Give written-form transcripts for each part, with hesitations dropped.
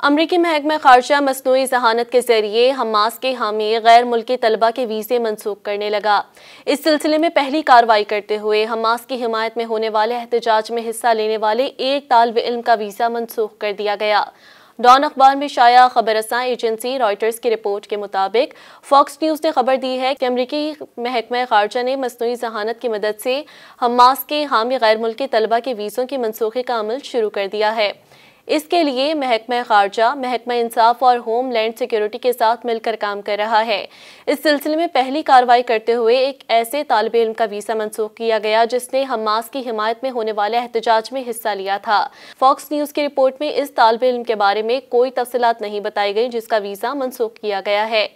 امریکی محکمہ خارجہ مصنوعی ذہانت کے ذریعے حماس کے حامی غیر ملکی طلبہ کے ویزے منسوخ کرنے لگا۔ اس سلسلے میں پہلی کارروائی کرتے ہوئے حماس کی حمایت میں ہونے والے احتجاج میں حصہ لینے والے ایک طالب علم کا ویزا منسوخ کر دیا گیا۔ ڈان اخبار میں شائع خبر رساں ایجنسی رائٹرز کی رپورٹ کے مطابق فاکس نیوز نے خبر دی ہے کہ امریکی محکمہ خارجہ نے مصنوعی ذہانت کی مدد سے حماس کے حامی غیر ملکی طلبہ کے ویزوں کی منسوخی کا عمل شروع کر دیا ہے۔ اس کے لیے محکمہ خارجہ، محکمہ انصاف اور ہوم لینڈ سیکیورٹی کے ساتھ مل کر کام کر رہا ہے۔ اس سلسلے میں پہلی کارروائی کرتے ہوئے ایک ایسے طالب علم کا ویزا منسوخ کیا گیا جس نے حماس کی حمایت میں ہونے والے احتجاج میں حصہ لیا تھا۔ فاکس نیوز کی رپورٹ میں اس طالب علم کے بارے میں کوئی تفصیلات نہیں بتائی گئی جس کا ویزا منسوخ کیا گیا ہے۔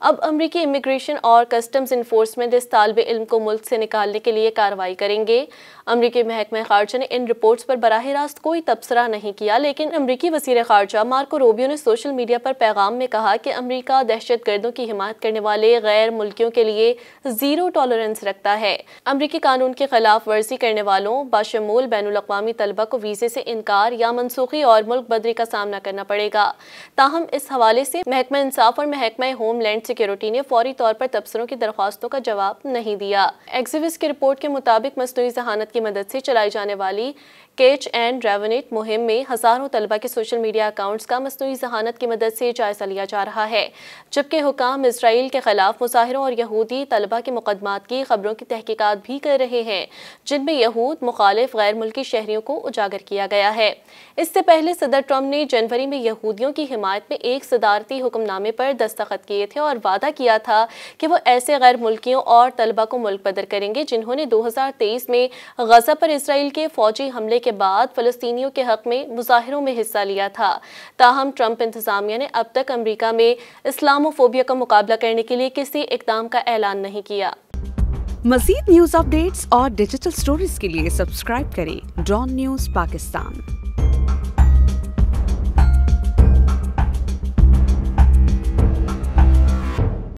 اب امریکی امیگریشن اور کسٹمز انفورسمنٹ اس طالب علم کو ملک سے نکالنے کے لیے کارروائی کریں گے۔ امریکی محکمہ خارجہ نے ان رپورٹس پر براہ راست کوئی تبصرہ نہیں کیا، لیکن امریکی وزیر خارجہ مارکو روبیو نے سوشل میڈیا پر پیغام میں کہا کہ امریکہ دہشت گردوں کی حمایت کرنے والے غیر ملکیوں کے لیے زیرو ٹالرنس رکھتا ہے۔ امریکی قانون کی خلاف ورزی کرنے والوں بشمول بین الاقوامی طلبہ کو ویزے سے انکار یا منسوخی اور ملک بدری کا سامنا کرنا پڑے گا۔ تاہم اس حوالے سے محکمہ انصاف اور محکمہ ہوم لینڈ سیکیورٹی نے فوری طور پر تبصروں کی درخواستوں کا جواب نہیں دیا۔ ایکسیوس کی رپورٹ کے مطابق مصنوعی ذہانت کی مدد سے چلائی جانے والی کیچ اینڈ ریونیٹ مہم میں ہزاروں طلبہ کے سوشل میڈیا اکاؤنٹس کا مصنوعی ذہانت کی مدد سے جائزہ لیا جا رہا ہے، جبکہ حکام اسرائیل کے خلاف مظاہروں اور یہودی طلبہ کے مقدمات کی خبروں کی تحقیقات بھی کر رہے ہیں، جن میں یہود مخالف غیر ملکی شہریوں کو اجاگر کیا گیا ہے۔ اس سے پہلے صدر ٹرمپ نے جنوری میں یہودیوں کی حمایت میں ایک صدارتی حکم نامے پر دستخط کیے تھے اور وعدہ کیا تھا کہ وہ ایسے غیر ملکیوں اور طلبہ کو ملک بدر کریں گے جنہوں نے 2023 میں غزہ پر اسرائیل کے فوجی حملے کے بعد فلسطینیوں کے حق میں مظاہروں میں حصہ لیا تھا۔ تاہم ٹرمپ انتظامیہ نے اب تک امریکہ میں اسلامو فوبیا کا مقابلہ کرنے کے لیے کسی اقدام کا اعلان نہیں کیا۔ مزید نیوز اپ ڈیٹس اور ڈیجیٹل سٹوریز کے لیے سبسکرائب کریں ڈان نیوز پاکستان۔